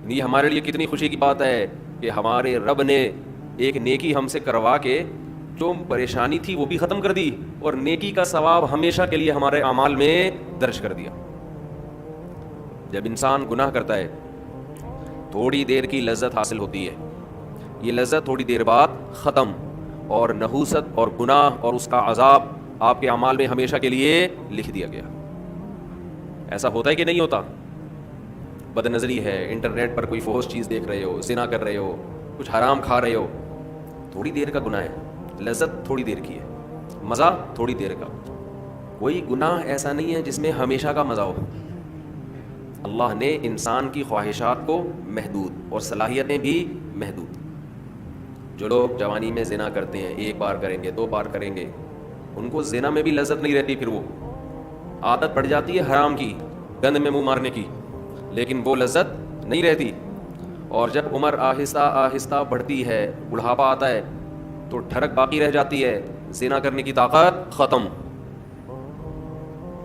یہ ہمارے لیے کتنی خوشی کی بات ہے کہ ہمارے رب نے ایک نیکی ہم سے کروا کے جو پریشانی تھی وہ بھی ختم کر دی اور نیکی کا ثواب ہمیشہ کے لیے ہمارے اعمال میں درج کر دیا. جب انسان گناہ کرتا ہے تھوڑی دیر کی لذت حاصل ہوتی ہے, یہ لذت تھوڑی دیر بعد ختم, اور نحوست اور گناہ اور اس کا عذاب آپ کے اعمال میں ہمیشہ کے لیے لکھ دیا گیا. ایسا ہوتا ہے کہ نہیں ہوتا؟ بد نظری ہے, انٹرنیٹ پر کوئی فحش چیز دیکھ رہے ہو, زنا کر رہے ہو, کچھ حرام کھا رہے ہو, تھوڑی دیر کا گناہ ہے, لذت تھوڑی دیر کی ہے, مزہ تھوڑی دیر کا. کوئی گناہ ایسا نہیں ہے جس میں ہمیشہ کا مزہ ہو. اللہ نے انسان کی خواہشات کو محدود اور صلاحیتیں بھی محدود. جو لوگ جوانی میں زنا کرتے ہیں, ایک بار کریں گے, 2 بار کریں گے, ان کو زنا میں بھی لذت نہیں رہتی, پھر وہ عادت پڑ جاتی ہے حرام کی, گند میں منہ مارنے کی, لیکن وہ لذت نہیں رہتی. اور جب عمر آہستہ آہستہ بڑھتی ہے, بڑھاپا آتا ہے, تو ٹھڑک باقی رہ جاتی ہے, زنا کرنے کی طاقت ختم.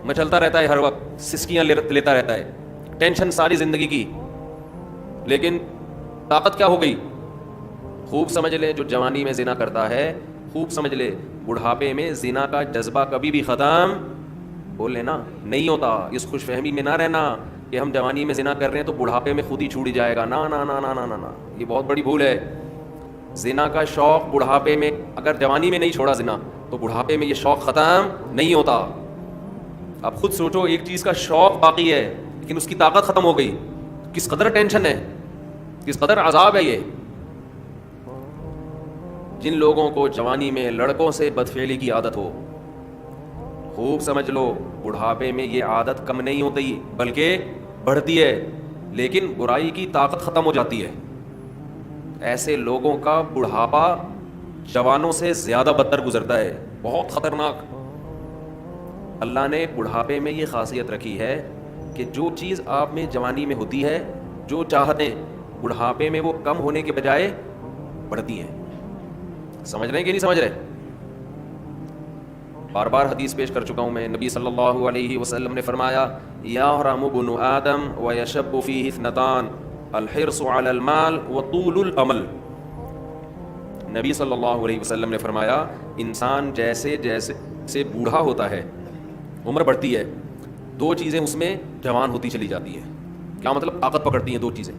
مچلتا رہتا ہے ہر وقت, سسکیاں لیتا رہتا ہے, ٹینشن ساری زندگی کی, لیکن طاقت کیا ہو گئی؟ خوب سمجھ لے, جو جوانی میں زنا کرتا ہے خوب سمجھ لے, بڑھاپے میں زنا کا جذبہ کبھی بھی ختم بول لینا نہیں ہوتا. اس خوش فہمی میں نہ رہنا کہ ہم جوانی میں زنا کر رہے ہیں تو بڑھاپے میں خود ہی چھوٹ جائے گا. نا نا نا نا نا نا, یہ بہت بڑی بھول ہے. زنا کا شوق بڑھاپے میں, اگر جوانی میں نہیں چھوڑا زنا تو بڑھاپے میں یہ شوق ختم نہیں ہوتا. اب خود سوچو, ایک چیز کا شوق باقی ہے لیکن اس کی طاقت ختم ہو گئی, کس قدر ٹینشن ہے, کس قدر عذاب ہے یہ. جن لوگوں کو جوانی میں لڑکوں سے بدفعلی کی عادت ہو, خوب سمجھ لو بڑھاپے میں یہ عادت کم نہیں ہوتی بلکہ بڑھتی ہے, لیکن برائی کی طاقت ختم ہو جاتی ہے. ایسے لوگوں کا بڑھاپا جوانوں سے زیادہ بدتر گزرتا ہے, بہت خطرناک. اللہ نے بڑھاپے میں یہ خاصیت رکھی ہے کہ جو چیز آپ میں جوانی میں ہوتی ہے, جو چاہتیں, بڑھاپے میں وہ کم ہونے کے بجائے بڑھتی ہیں. سمجھ رہے ہیں کہ نہیں سمجھ رہے؟ بار بار حدیث پیش کر چکا ہوں میں. نبی صلی اللہ علیہ وسلم نے فرمایا, یحرم ابن آدم ویشب فیہ اثنتان, الحرص علی المال وطول الامل. نبی صلی اللہ علیہ وسلم نے فرمایا, انسان جیسے جیسے سے بوڑھا ہوتا ہے, عمر بڑھتی ہے, 2 چیزیں اس میں جوان ہوتی چلی جاتی ہیں. کیا مطلب؟ طاقت پکڑتی ہیں 2 چیزیں.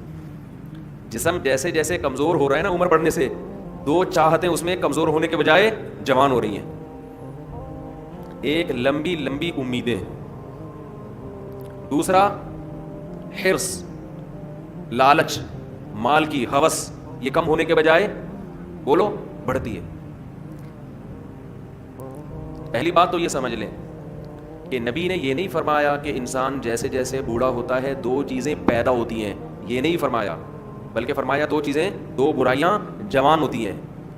جسم جیسے جیسے کمزور ہو رہا ہے نا عمر بڑھنے سے, 2 چاہتیں اس میں کمزور ہونے کے بجائے جوان ہو رہی ہیں. ایک لمبی لمبی امیدیں, دوسرا حرص, لالچ, مال کی ہوس, یہ کم ہونے کے بجائے بولو بڑھتی ہے. پہلی بات تو یہ سمجھ لیں کہ نبی نے یہ نہیں فرمایا کہ انسان جیسے جیسے بوڑھا ہوتا ہے 2 چیزیں پیدا ہوتی ہیں, یہ نہیں فرمایا, بلکہ فرمایا 2 چیزیں, 2 برائیاں جوان ہوتی ہیں.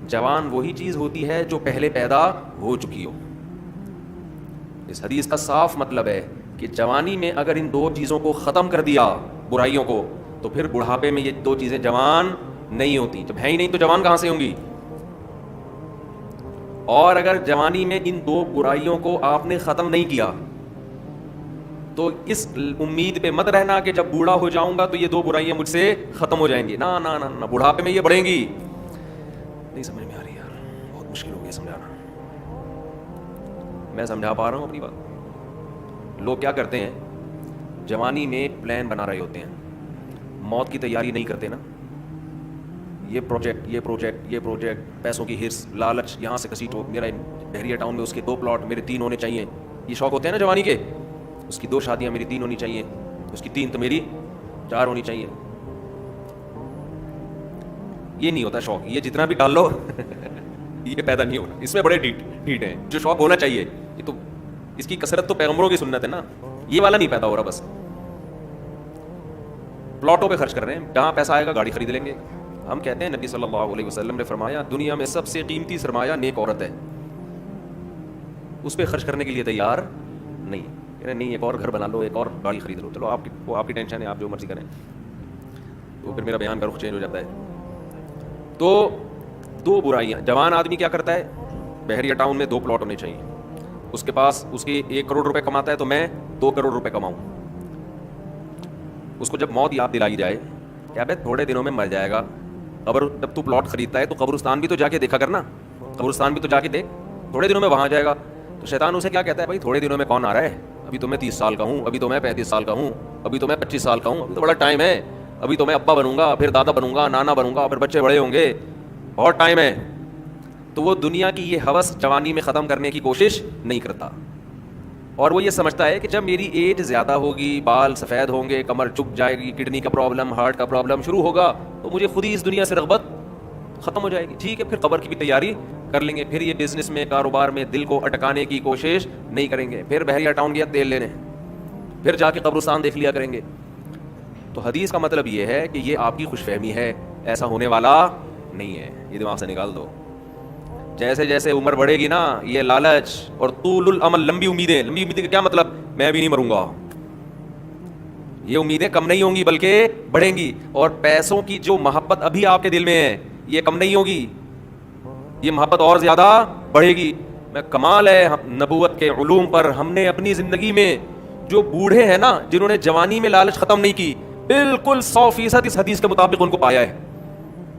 جوان وہی چیز ہوتی ہے جو پہلے پیدا ہو چکی ہو. اس حدیث کا صاف مطلب ہے کہ جوانی میں اگر ان 2 چیزوں کو ختم کر دیا, برائیوں کو, تو پھر بڑھاپے میں یہ 2 چیزیں جوان نہیں ہوتی. جب ہے ہی نہیں تو جوان کہاں سے ہوں گی؟ اور اگر جوانی میں ان 2 برائیوں کو آپ نے ختم نہیں کیا تو اس امید پہ مت رہنا کہ جب بوڑھا ہو جاؤں گا تو یہ 2 برائیاں مجھ سے ختم ہو جائیں گی. نا نا نا نا, بڑھاپے میں یہ بڑھیں گی. نہیں سمجھ میں آ رہی یار, بہت مشکل ہو گیا سمجھانا. میں سمجھا پا رہا ہوں اپنی بات؟ لوگ کیا کرتے ہیں, جوانی میں پلان بنا رہے ہوتے ہیں, موت کی تیاری نہیں کرتے نا. یہ پروجیکٹ, یہ پروجیکٹ, یہ پروجیکٹ, پیسوں کی ہرس, لالچ, یہاں سے کسیٹو, میرا بحریہ ٹاؤن میں اس کے 2 پلاٹ, میرے 3 ہونے چاہیے. یہ شوق ہوتے ہیں نا جوانی کے, اس کی 2 شادیاں میری 3 ہونی چاہیے, اس کی 3 تو میری 4 ہونی چاہیے. یہ نہیں ہوتا شوق, یہ جتنا بھی ڈال لو یہ پیدا نہیں ہونا. اس میں بڑے ڈھیٹ ہیں. جو شوق ہونا چاہیے, یہ تو اس کی کثرت تو پیغمبروں کی سنت ہے نا, یہ والا نہیں پیدا ہو رہا. بس پلاٹوں پہ خرچ کر رہے ہیں, جہاں پیسہ آئے گا گاڑی خرید لیں گے. ہم کہتے ہیں نبی صلی اللہ علیہ وسلم نے فرمایا, دنیا میں سب سے قیمتی سرمایہ نیک عورت ہے, اس پہ خرچ کرنے کے لیے تیار نہیں. نہیں, ایک اور گھر بنا لو, ایک اور گاڑی خرید لو, چلو آپ کی ٹینشن ہے, آپ جو مرضی کریں. تو پھر میرا بیان کا رخ چینج ہو جاتا ہے. تو 2 برائیاں. جوان آدمی کیا کرتا ہے, بحریہ ٹاؤن میں 2 پلاٹ ہونے چاہیے, اس کے پاس اس کی 1 کروڑ روپے کماتا ہے تو میں 2 کروڑ روپے کماؤں. اس کو جب موت یاد دلائی جائے کیا بھائی تھوڑے دنوں میں مر جائے گا. قبر جب تو پلاٹ خریدتا ہے تو قبرستان بھی تو جا کے دیکھا کرنا, قبرستان بھی تو جا کے دیکھ, تھوڑے دنوں میں وہاں جائے گا. تو شیطان اسے کیا کہتا ہے, بھائی تھوڑے دنوں میں کون آ رہا ہے, ابھی تو میں 30 سال کا ہوں, ابھی تو میں 35 سال کا ہوں, ابھی تو میں 25 سال کا ہوں, ابھی تو بڑا ٹائم ہے, ابھی تو میں ابا بنوں گا, پھر دادا بنوں گا, نانا بنوں گا, پھر بچے بڑے ہوں گے, بہت ٹائم ہے. تو وہ دنیا کی یہ ہوس جوانی میں ختم کرنے کی کوشش نہیں کرتا, اور وہ یہ سمجھتا ہے کہ جب میری ایج زیادہ ہوگی, بال سفید ہوں گے, کمر جھک جائے گی, کڈنی کا پرابلم, ہارٹ کا پرابلم شروع ہوگا, تو مجھے خود ہی اس دنیا سے رغبت ختم ہو جائے گی. ٹھیک ہے, پھر قبر کی بھی تیاری کر لیں گے, پھر یہ بزنس میں کاروبار میں دل کو اٹکانے کی کوشش نہیں کریں گے, پھر بحریہ ٹاؤن گیا تیل لینے, پھر جا کے قبرستان دیکھ لیا کریں گے. تو حدیث کا مطلب یہ ہے کہ یہ آپ کی خوش فہمی ہے, ایسا ہونے والا نہیں ہے, یہ دماغ سے نکال دو. جیسے جیسے عمر بڑھے گی نا, یہ لالچ اور طول الامل, لمبی امیدیں, لمبی امیدیں کا کیا مطلب, میں بھی نہیں مروں گا, یہ امیدیں کم نہیں ہوں گی بلکہ بڑھیں گی. اور پیسوں کی جو محبت ابھی آپ کے دل میں ہے یہ کم نہیں ہوگی, یہ محبت اور زیادہ بڑھے گی. میں کمال ہے نبوت کے علوم پر, ہم نے اپنی زندگی میں جو بوڑھے ہیں نا, جنہوں نے جوانی میں لالچ ختم نہیں کی, بالکل 100% اس حدیث کے مطابق ان کو پایا ہے,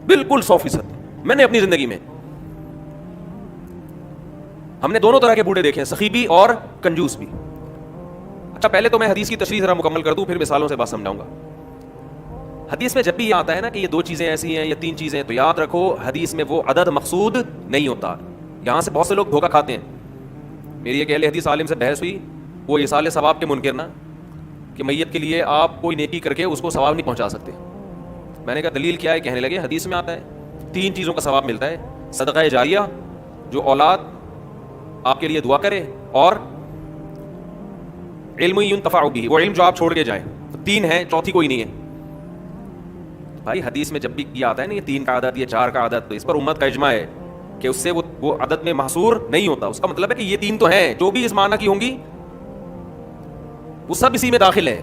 بالکل 100%. میں نے اپنی زندگی میں ہم نے دونوں طرح کے بوڑھے دیکھے ہیں, سخی بھی اور کنجوس بھی. اچھا پہلے تو میں حدیث کی تشریح ذرا مکمل کر دوں, پھر مثالوں سے بات سمجھاؤں گا. حدیث میں جب بھی یہ آتا ہے نا کہ یہ 2 چیزیں ایسی ہیں یا 3 چیزیں, تو یاد رکھو حدیث میں وہ عدد مقصود نہیں ہوتا. یہاں سے بہت سے لوگ دھوکہ کھاتے ہیں. میری ایک اہل حدیث عالم سے بحث ہوئی, وہ ایصال ثواب کے منکر نا, کہ میت کے لیے آپ کوئی نیکی کر کے اس کو ثواب نہیں پہنچا سکتے. میں نے کہا دلیل کیا ہے, کہنے لگے حدیث میں آتا ہے 3 چیزوں کا ثواب ملتا ہے, صدقہ جاریہ, جو اولاد آپ کے لیے دعا کرے, اور علم ينتفع به, وہ علم جو آپ چھوڑ کے جائیں. 3 ہیں, چوتھی کوئی نہیں ہے. بھائی حدیث میں جب بھی یہ آتا ہے نا یہ 3 کا عدد, یہ 4 کا عدد, تو اس پر امت کا اجماع ہے کہ اس سے وہ عدد میں محصور نہیں ہوتا. اس کا مطلب ہے کہ یہ 3 تو ہیں, جو بھی اس معنی کی ہوں گی وہ سب اسی میں داخل ہے.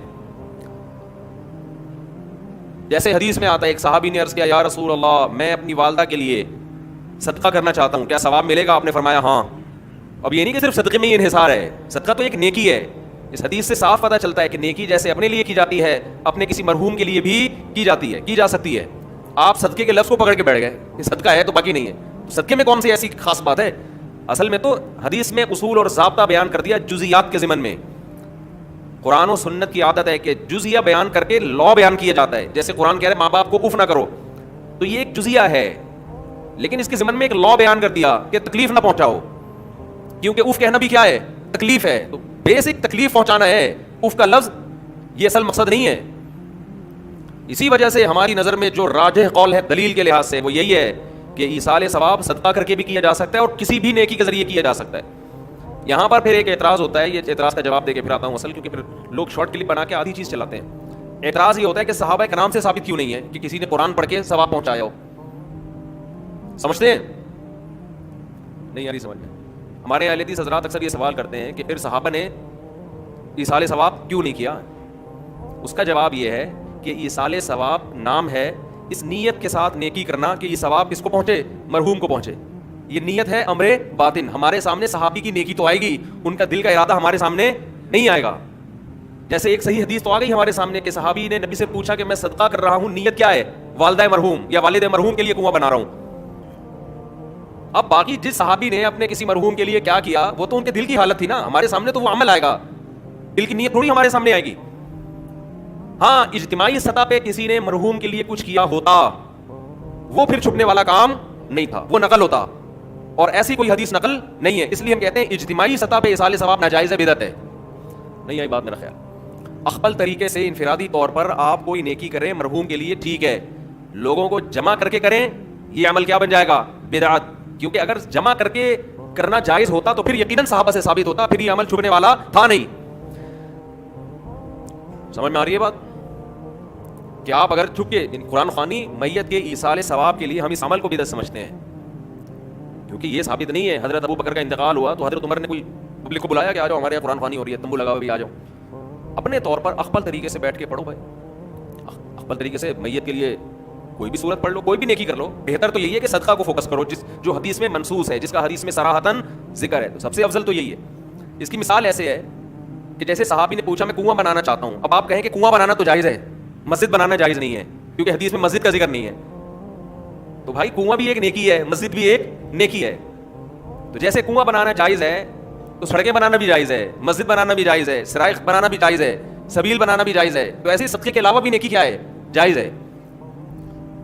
جیسے حدیث میں آتا ہے, ایک صحابی نے عرض کیا, یا رسول اللہ میں اپنی والدہ کے لیے صدقہ کرنا چاہتا ہوں, کیا ثواب ملے گا؟ آپ نے فرمایا ہاں. اب یہ نہیں کہ صرف صدقے میں ہی انحصار ہے, صدقہ تو ایک نیکی ہے. اس حدیث سے صاف پتہ چلتا ہے کہ نیکی جیسے اپنے لیے کی جاتی ہے, اپنے کسی مرحوم کے لیے بھی کی جاتی ہے, کی جا سکتی ہے. آپ صدقے کے لفظ کو پکڑ کے بیٹھ گئے, یہ صدقہ ہے تو باقی نہیں ہے. صدقے میں کون سی ایسی خاص بات ہے؟ اصل میں تو حدیث میں اصول اور ضابطہ بیان کر دیا جزیات کے ضمن میں. قرآن و سنت کی عادت ہے کہ جزیہ بیان کر کے لا بیان کیا جاتا ہے. جیسے قرآن کہہ رہے ماں باپ کو اف نہ کرو, تو یہ ایک جزیہ ہے, لیکن اس کے ضمن میں ایک لا بیان کر دیا کہ تکلیف نہ پہنچاؤ, کیونکہ اف کہنا بھی کیا ہے, تکلیف ہے. تو بیسک تکلیف پہنچانا ہے, اف کا لفظ یہ اصل مقصد نہیں ہے. اسی وجہ سے ہماری نظر میں جو راجح قول ہے دلیل کے لحاظ سے وہ یہی ہے کہ ایصال ثواب صدقہ کر کے بھی کیا جا سکتا ہے, اور کسی بھی نیکی کے ذریعے کیا جا سکتا ہے. یہاں پر پھر ایک اعتراض ہوتا ہے, یہ اعتراض کا جواب دے کے پھر آتا ہوں اصل, کیونکہ پھر لوگ شارٹ کلپ بنا کے آدھی چیز چلاتے ہیں. اعتراض یہ ہوتا ہے کہ صحابہ کرام سے ثابت کیوں نہیں ہے کہ کسی نے قرآن پڑھ کے ثواب پہنچایا ہو. سمجھتے ہیں؟ نہیں یاری سمجھ میں. ہمارے اہل حدیث حضرات اکثر یہ سوال کرتے ہیں کہ پھر صحابہ نے ایصال ثواب کیوں نہیں کیا. اس کا جواب یہ ہے کہ ایصال ثواب نام ہے اس نیت کے ساتھ نیکی کرنا کہ یہ ثواب کس کو پہنچے, مرحوم کو پہنچے. یہ نیت ہے امر باطن. ہمارے سامنے صحابی کی نیکی تو آئے گی, ان کا دل کا ارادہ ہمارے سامنے نہیں آئے گا. جیسے ایک صحیح حدیث تو آ گئی ہمارے سامنے کہ صحابی نے نبی سے پوچھا کہ میں صدقہ کر رہا ہوں, نیت کیا ہے؟ والدہ مرحوم یا والد مرحوم کے لیے کنواں بنا رہا ہوں. اب باقی جس صحابی نے اپنے کسی مرحوم کے لیے کیا کیا وہ تو ان کے دل کی حالت تھی نا, ہمارے سامنے تو وہ عمل آئے گا, دل کی نیت تھوڑی ہمارے سامنے آئے گی. ہاں اجتماعی سطح پہ کسی نے مرحوم کے لیے کچھ کیا ہوتا, وہ پھر چھپنے والا کام نہیں تھا, وہ نقل ہوتا, اور ایسی کوئی حدیث نقل نہیں ہے. اس لیے ہم کہتے ہیں اجتماعی سطح پہ ایصال ثواب ناجائز ہے, بدعت ہے. نہیں آئی بات میرا خیال. اخبل طریقے سے انفرادی طور پر آپ کوئی نیکی کریں مرحوم کے لیے, ٹھیک ہے. لوگوں کو جمع کر کے کریں, یہ عمل کیا بن جائے گا؟ بدعت. کیونکہ اگر جمع کر کے کرنا جائز ہوتا تو پھر یقیناً صحابہ سے ثابت ہوتا, پھر یہ عمل چھپنے والا تھا نہیں. سمجھ میں آ رہی ہے بات؟ کہ آپ اگر چھپ کے قرآن خوانی میت کے ایصال ثواب کے لیے ہم اس عمل کو بدعت سمجھتے ہیں, کیونکہ یہ ثابت نہیں ہے. حضرت ابو بکر کا انتقال ہوا تو حضرت عمر نے کوئی پبلک کو بلایا کہ آ جاؤ ہمارے یہاں قرآن خوانی ہو رہی ہے, تمبو لگا ہوا بھی آ جاؤ. اپنے طور پر اخبل طریقے سے بیٹھ کے پڑھو بھائی, اخبل طریقے سے میت کے لیے کوئی بھی سورت پڑھ لو, کوئی بھی نیکی کر لو. بہتر تو یہی ہے کہ صدقہ کو فوکس کرو, جو حدیث میں منصوص ہے, جس کا حدیث میں صراحتاً ذکر ہے. تو سب سے افضل تو یہی ہے. اس کی مثال ایسے ہے کہ جیسے صحابی نے پوچھا میں کنواں بنانا چاہتا ہوں, اب آپ کہیں کہ کنواں بنانا تو جائز ہے, مسجد بنانا جائز نہیں ہے, کیونکہ حدیث میں مسجد کا ذکر نہیں ہے. تو بھائی کنواں بھی ایک نیکی ہے, مسجد بھی ایک نیکی ہے. تو جیسے کنواں بنانا جائز ہے تو سڑکیں بنانا بھی جائز ہے, مسجد بنانا بھی جائز ہے, سرائخ بنانا بھی جائز ہے, سبیل بنانا بھی جائز ہے. تو ایسے صدقے کے علاوہ بھی نیکی کیا ہے, جائز ہے.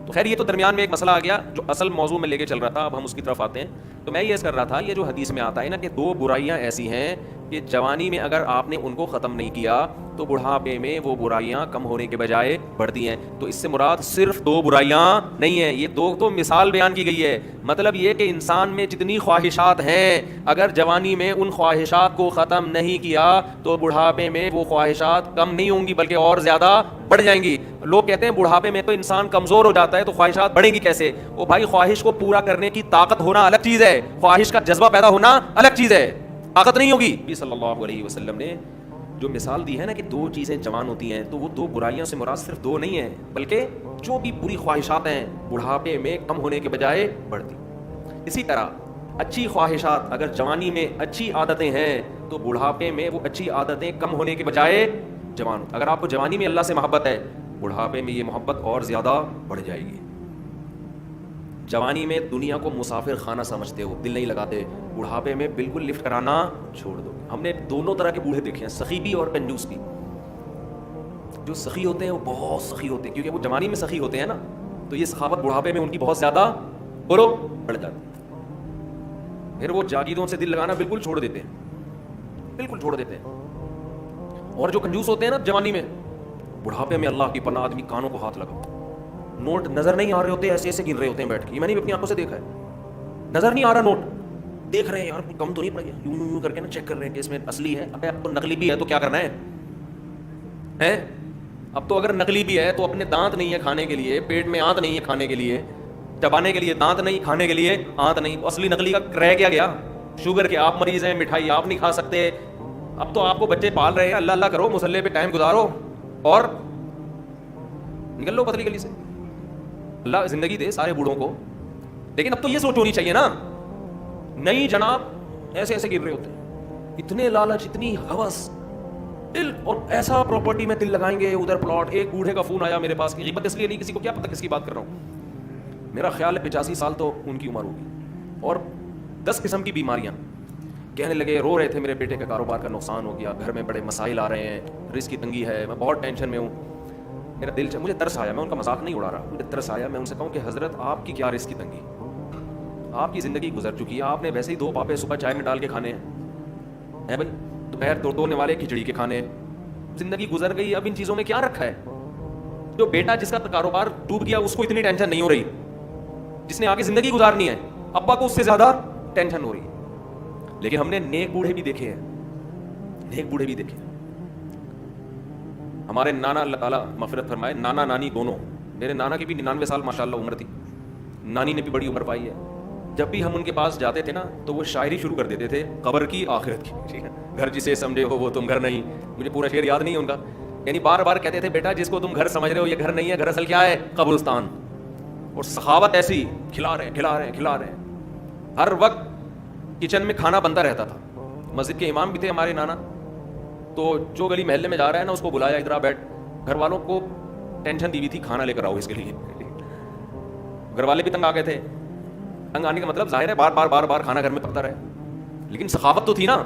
تو خیر یہ تو درمیان میں ایک مسئلہ آ گیا جو اصل موضوع میں لے کے چل رہا تھا, اب ہم اس کی طرف آتے ہیں. تو میں یہ کر رہا تھا, یہ جو حدیث میں آتا ہے نا کہ 2 برائیاں ایسی ہیں کہ جوانی میں اگر آپ نے ان کو ختم نہیں کیا تو بڑھاپے میں وہ برائیاں کم ہونے کے بجائے بڑھتی ہیں. تو اس سے مراد صرف 2 برائیاں نہیں ہیں, یہ 2 تو مثال بیان کی گئی ہے. مطلب یہ کہ انسان میں جتنی خواہشات ہیں اگر جوانی میں ان خواہشات کو ختم نہیں کیا تو بڑھاپے میں وہ خواہشات کم نہیں ہوں گی بلکہ اور زیادہ بڑھ جائیں گی. لوگ کہتے ہیں بڑھاپے میں تو انسان کمزور ہو جاتا ہے تو خواہشات بڑھیں گی کیسے؟ وہ بھائی خواہش کو پورا کرنے کی طاقت ہونا الگ چیز ہے, خواہش کا جذبہ پیدا ہونا الگ چیز ہے, طاقت نہیں ہوگی. نبی صلی اللہ علیہ وسلم نے جو مثال دی ہے نا کہ 2 چیزیں جوان ہوتی ہیں, تو وہ 2 برائیوں سے مراد صرف 2 نہیں ہیں بلکہ جو بھی بری خواہشات ہیں بڑھاپے میں کم ہونے کے بجائے بڑھتی. اسی طرح اچھی خواہشات اگر جوانی میں اچھی عادتیں ہیں تو بڑھاپے میں وہ اچھی عادتیں کم ہونے کے بجائے جوان. اگر آپ کو جوانی میں اللہ سے محبت ہے, بڑھاپے میں یہ محبت اور زیادہ بڑھ جائے گی. جوانی میں دنیا کو مسافر خانہ سمجھتے ہو, دل نہیں لگاتے, بڑھاپے میں بالکل لفٹ کرانا چھوڑ دو. ہم نے دونوں طرح کے بوڑھے دیکھے ہیں, سخی بھی اور کنجوس بھی. جو سخی ہوتے ہیں وہ بہت سخی ہوتے ہیں کیونکہ وہ جوانی میں سخی ہوتے ہیں نا, تو یہ سخاوت بڑھاپے میں ان کی بہت زیادہ بڑھ جاتی ہے. پھر وہ جاگیروں سے دل لگانا بالکل چھوڑ دیتے ہیں, بالکل چھوڑ دیتے ہیں. اور جو کنجوس ہوتے ہیں نا جوانی میں, بڑھاپے میں اللہ کی پناہ آدمی کانوں کو ہاتھ لگا, نوٹ نظر نہیں آ رہے ہوتے, ایسے ایسے گن رہے ہوتے ہیں بیٹھ کے. میں نے بھی اپنی آنکھوں سے دیکھا ہے, نظر نہیں آ رہا نوٹ, دیکھ رہے ہیں یار کم تو نہیں پڑ گیا, یوں کر کے نا چیک کر رہے ہیں کہ اس میں اصلی ہے. اب تو نقلی بھی ہے تو کیا کرنا ہے؟ اب تو اگر نقلی بھی ہے تو اپنے دانت نہیں ہے کھانے کے لیے, پیٹ میں آنت نہیں ہے کھانے کے لیے, چبانے کے لیے دانت نہیں, کھانے کے لیے آنت نہیں, تو اصلی نقلی کا رہ کیا گیا؟ شوگر کے آپ مریض ہیں, مٹھائی آپ نہیں کھا سکتے. اب تو آپ کو بچے پال رہے ہیں, اللہ اللہ کرو, مصلے پہ ٹائم گزارو اور نکل لو پتلی گلی سے. اللہ زندگی دے سارے بوڑھوں کو, لیکن اب تو یہ سوچ ہونی چاہیے نا, نہیں جناب ایسے ایسے گر رہے ہوتے ہیں, اتنے لالچ, اتنی ہوس, دل, اور ایسا پراپرٹی میں دل لگائیں گے, ادھر پلاٹ. ایک بوڑھے کا فون آیا میرے پاس, کی غیبت اس لیے نہیں, کسی کو کیا پتہ کس کی بات کر رہا ہوں, میرا خیال ہے 85 سال تو ان کی عمر ہوگی, اور 10 قسم کی بیماریاں. کہنے لگے, رو رہے تھے میرے بیٹے کے کاروبار کا نقصان ہو گیا, گھر میں بڑے مسائل آ رہے ہیں, رزق کی تنگی ہے, میں بہت ٹینشن میں ہوں. میرا دل مجھے ترس آیا, میں ان کا مذاق نہیں اڑا رہا, مجھے ترس آیا. میں ان سے کہوں کہ حضرت آپ کی کیا رزق کی تنگی, آپ کی زندگی گزر چکی ہے, آپ نے ویسے ہی 2 پاپے صبح چائے میں ڈال کے کھانے ہیں بھائی, دوپہر دھونے والے کھچڑی کے کھانے, زندگی گزر گئی, اب ان چیزوں میں کیا رکھا ہے؟ جو بیٹا جس کا کاروبار ڈوب گیا اس کو اتنی ٹینشن نہیں ہو رہی, جس نے آگے زندگی گزارنی ہے ابا کو اس سے زیادہ ٹینشن ہو رہی ہے. لیکن ہم نے نیک بوڑھے بھی دیکھے ہیں, نیک بوڑھے بھی دیکھے ہیں. ہمارے نانا, اللہ تعالیٰ مغفرت فرمائے, نانا نانی دونوں, میرے نانا کی بھی 99 سال ماشاءاللہ عمر تھی, نانی نے بھی بڑی عمر پائی ہے. جب بھی ہم ان کے پاس جاتے تھے نا تو وہ شاعری شروع کر دیتے تھے, قبر کی آخرت کی, ٹھیک ہے, گھر جسے سمجھے ہو وہ تم گھر نہیں. مجھے پورا شعر یاد نہیں ہے ان کا, یعنی بار بار کہتے تھے بیٹا جس کو تم گھر سمجھ رہے ہو یہ گھر نہیں ہے, گھر اصل کیا ہے؟ قبرستان. اور سخاوت ایسی, کھلا رہے ہیں. ہر وقت کچن میں کھانا بنتا رہتا تھا. مسجد کے امام بھی تھے ہمارے نانا, تو جو گلی محلے میں جا رہا ہے نا اس کو بلایا, ادھر بیٹھ. گھر والوں کو ٹینشن دی ہوئی تھی, کھانا لے کر آؤ اس کے لیے. گھر والے بھی تنگ آ گئے تھے. تنگ آنے کا مطلب ظاہر ہے بار بار کھانا گھر میں پکتا رہے, لیکن سخاوت تو تھی نا.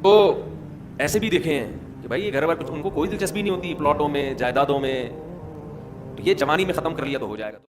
تو ایسے بھی دیکھے ہیں کہ بھائی یہ گھر والے, ان کو کوئی دلچسپی نہیں ہوتی پلاٹوں میں, جائیدادوں میں, یہ جوانی میں ختم کر لیا تو ہو جائے گا.